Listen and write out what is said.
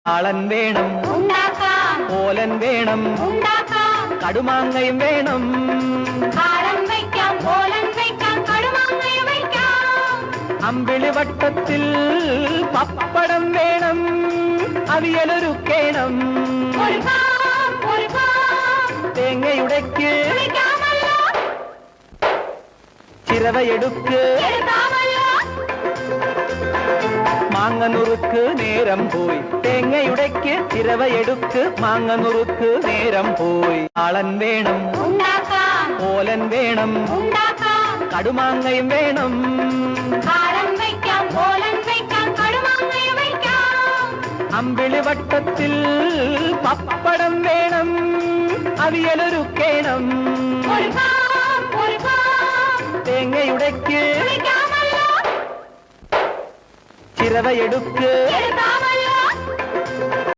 ആളൻ വേണം ഓലൻ വേണം കടുമാങ്ങയും വേണം അമ്പിളി വട്ടത്തിൽ പപ്പടം വേണം അവിയലൊരുക്കേണം തേങ്ങയുടയ്ക്ക് ചിരവയെടുക്ക് മാങ്ങ നുറുക്ക് നേരം പോയി തേങ്ങയുടയ്ക്ക് ചിരവയെടുക്ക് മാങ്ങ നുറുക്ക് നേരം പോയി ആളൻ വേണം ഓലൻ വേണം കടുമാങ്ങയും വേണം അമ്പിളി വട്ടത്തിൽ പപ്പടം വേണം അവിയലൊരുക്കേണം തേങ്ങയുടയ്ക്ക് ചിരവയെടുക്ക്